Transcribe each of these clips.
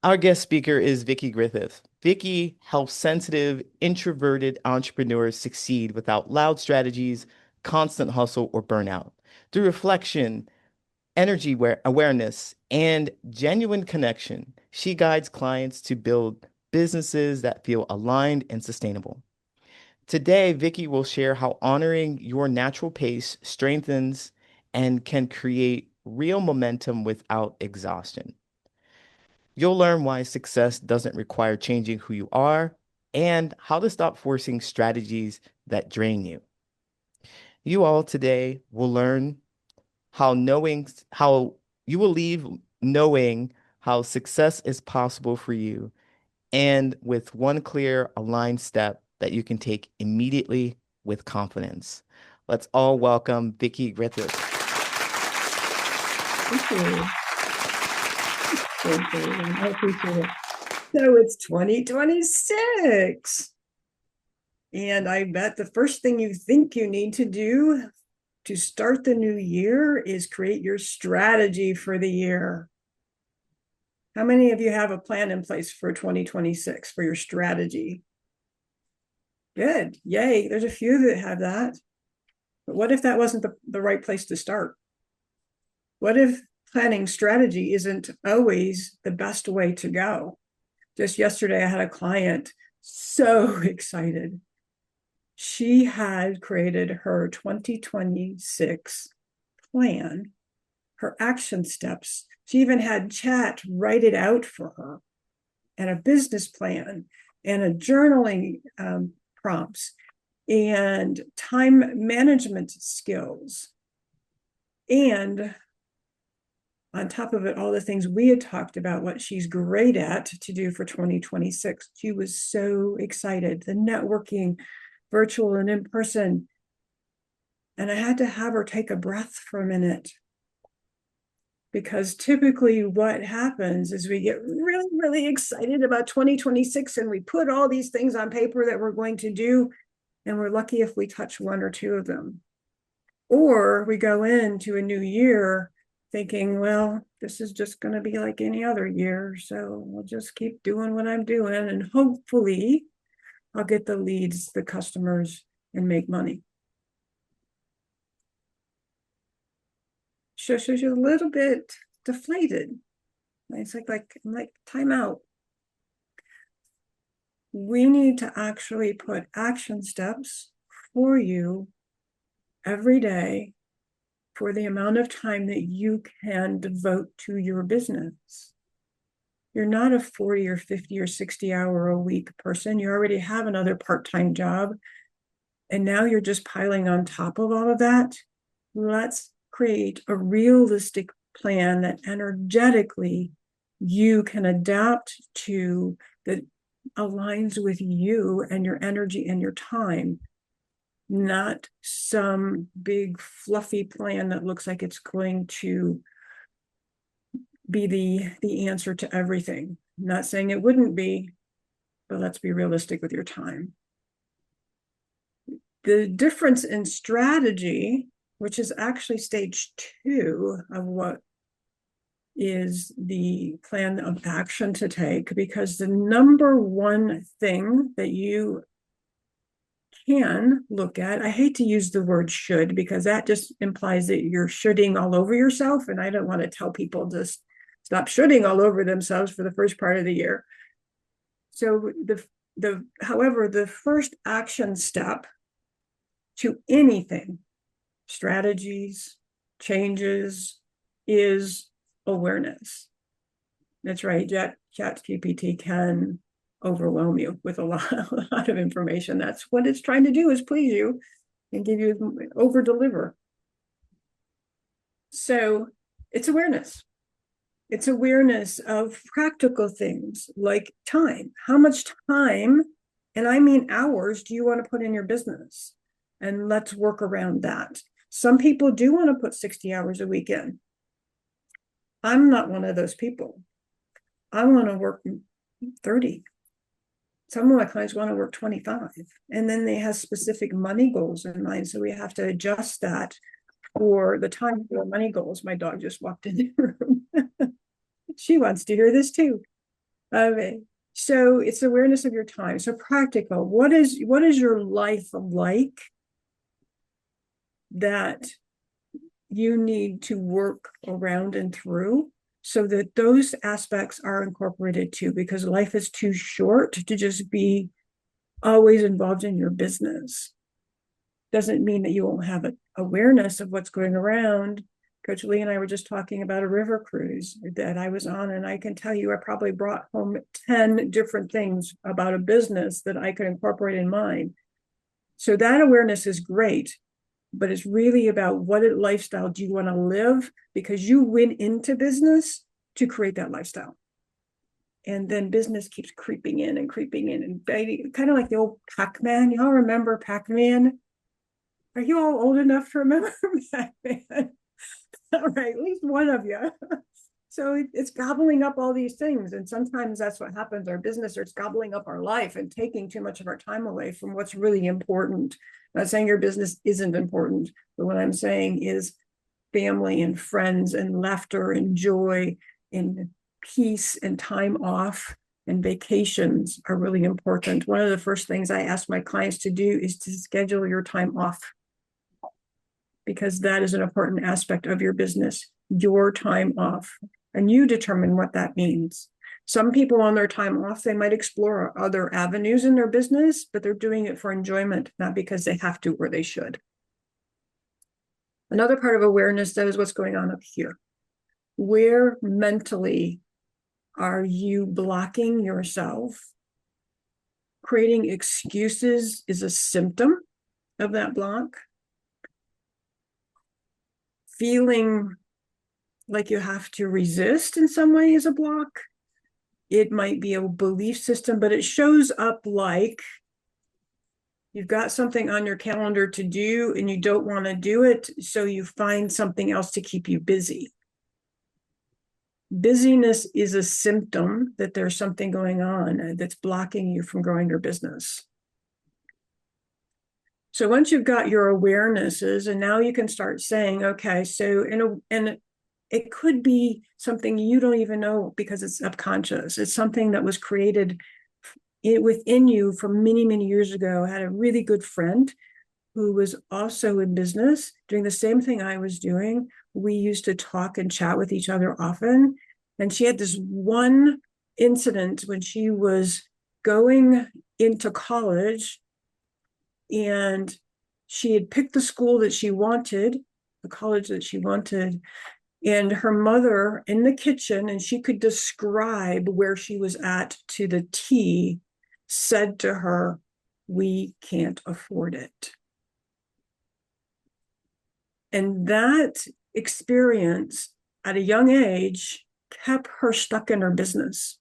Our guest speaker is Vickie Griffith. Vickie helps sensitive, introverted entrepreneurs succeed without loud strategies, constant hustle, or burnout. Through reflection, awareness, and genuine connection, she guides clients to build businesses that feel aligned and sustainable. Today, Vickie will share how honoring your natural pace strengthens and can create real momentum without exhaustion. You'll learn why success doesn't require changing who you are and how to stop forcing strategies that drain you. You all today will learn how you will leave knowing how success is possible for you and with one clear aligned step that you can take immediately with confidence. Let's all welcome Vickie Griffith. Thank you. Thank you. I appreciate it. So it's 2026. And I bet the first thing you think you need to do to start the new year is create your strategy for the year. How many of you have a plan in place for 2026 for your strategy? Good. Yay. There's a few that have that. But what if that wasn't the right place to start? What if planning strategy isn't always the best way to go? Just yesterday, I had a client so excited. She had created her 2026 plan, her action steps. She even had chat write it out for her, and a business plan, and a journaling prompts, and time management skills. And on top of it, all the things we had talked about, what she's great at to do for 2026. She was so excited. The networking, virtual and in person. And I had to have her take a breath for a minute. Because typically what happens is we get really, really excited about 2026 and we put all these things on paper that we're going to do. And we're lucky if we touch one or two of them. Or we go into a new year thinking, well, this is just going to be like any other year. So I'll just keep doing what I'm doing. And hopefully I'll get the leads, the customers, and make money. So she's a little bit deflated. It's like time out. We need to actually put action steps for you every day for the amount of time that you can devote to your business. You're not a 40 or 50 or 60 hour a week person. You already have another part-time job. And now you're just piling on top of all of that. Let's create a realistic plan that energetically you can adapt to, that aligns with you and your energy and your time. Not some big fluffy plan that looks like it's going to be the answer to everything. I'm not saying it wouldn't be, but let's be realistic with your time. The difference in strategy, which is actually stage 2 of what is the plan of action to take, because the number one thing that you can look at, I hate to use the word should because that just implies that you're shoulding all over yourself, and I don't want to tell people just stop shoulding all over themselves for the first part of the year. So however, the first action step to anything, strategies, changes, is awareness. That's right. ChatGPT can overwhelm you with a lot of information. That's what it's trying to do, is please you and give you, over deliver. So it's awareness. It's awareness of practical things like time. How much time, and I mean hours, do you want to put in your business? And let's work around that. Some people do want to put 60 hours a week in. I'm not one of those people. I want to work 30. Some of my clients want to work 25. And then they have specific money goals in mind. So we have to adjust that for the time for money goals. My dog just walked in the room. She wants to hear this too. Um, so it's awareness of your time. So practical. What is your life like that you need to work around and through so that those aspects are incorporated too, because life is too short to just be always involved in your business. Doesn't mean that you won't have an awareness of what's going around. Coach Lee and I were just talking about a river cruise that I was on, and I can tell you I probably brought home 10 different things about a business that I could incorporate in mine. So that awareness is great, but it's really about what lifestyle do you want to live, because you went into business to create that lifestyle. And then business keeps creeping in and creeping in and biting, kind of like the old Pac-Man. Y'all remember Pac-Man? Are you all old enough to remember Pac-Man? All right, at least one of you. So it's gobbling up all these things. And sometimes that's what happens. Our business starts gobbling up our life and taking too much of our time away from what's really important. I'm not saying your business isn't important, but what I'm saying is family and friends and laughter and joy and peace and time off and vacations are really important. One of the first things I ask my clients to do is to schedule your time off, because that is an important aspect of your business, your time off. And you determine what that means. Some people on their time off, they might explore other avenues in their business, but they're doing it for enjoyment, not because they have to or they should. Another part of awareness, that is what's going on up here. Where mentally are you blocking yourself? Creating excuses is a symptom of that block. Feeling like you have to resist in some way is a block. It might be a belief system, but it shows up like you've got something on your calendar to do and you don't want to do it, so you find something else to keep you busy. Busyness is a symptom that there's something going on that's blocking you from growing your business. So once you've got your awarenesses, and now you can start saying, okay, so and it could be something you don't even know because it's subconscious. It's something that was created within you from many, many years ago. I had a really good friend who was also in business doing the same thing I was doing. We used to talk and chat with each other often. And she had this one incident when she was going into college, and she had picked the school that she wanted, the college that she wanted, and her mother in the kitchen, and she could describe where she was at to the T, said to her, "We can't afford it." And that experience at a young age kept her stuck in her business,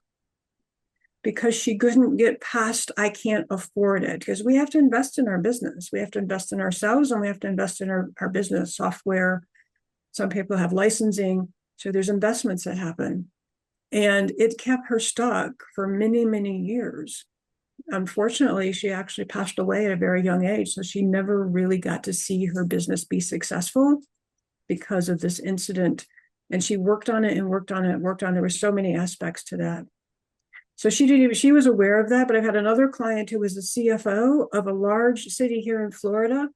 because she couldn't get past, "I can't afford it." Because we have to invest in our business. We have to invest in ourselves, and we have to invest in our business software. Some people have licensing. So there's investments that happen. And it kept her stuck for many, many years. Unfortunately, she actually passed away at a very young age. So she never really got to see her business be successful because of this incident. And she worked on it and worked on it and worked on it. There were so many aspects to that. So she was aware of that. But I've had another client who was the CFO of a large city here in Florida.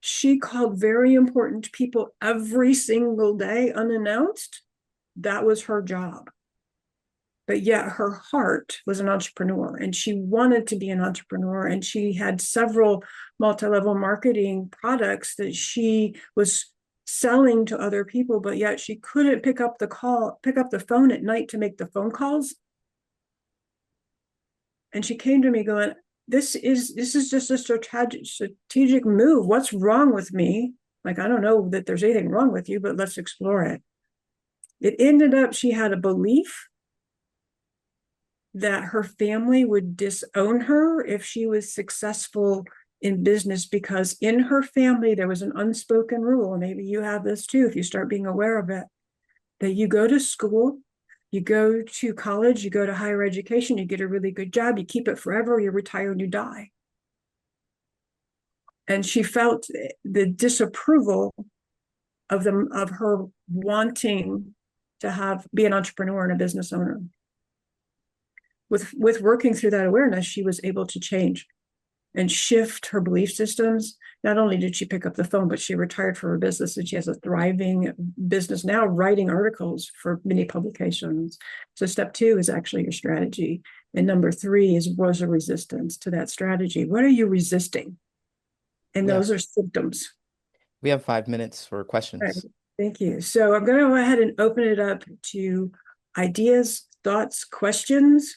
She called very important people every single day unannounced. That was her job. But yet her heart was an entrepreneur, and she wanted to be an entrepreneur. And she had several multi-level marketing products that she was selling to other people, but yet she couldn't pick up the phone at night to make the phone calls. And she came to me going, this is just a strategic move. What's wrong with me? Like, I don't know that there's anything wrong with you, but let's explore it. It ended up, she had a belief that her family would disown her if she was successful in business, because in her family, there was an unspoken rule. And maybe you have this too, if you start being aware of it, that you go to school, you go to college, you go to higher education, you get a really good job, you keep it forever, you retire and you die. And she felt the disapproval of her wanting to be an entrepreneur and a business owner. with working through that awareness, she was able to change and shift her belief systems. Not only did she pick up the phone, but she retired from her business and she has a thriving business now, writing articles for many publications. So step 2 is actually your strategy. And number 3 was a resistance to that strategy. What are you resisting? And Yeah. those are symptoms. We have 5 minutes for Right. questions. Thank you. So I'm going to go ahead and open it up to ideas, thoughts, questions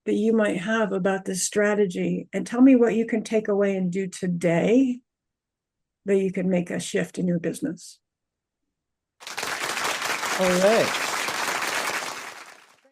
that you might have about this strategy, and tell me what you can take away and do today that you can make a shift in your business. All right.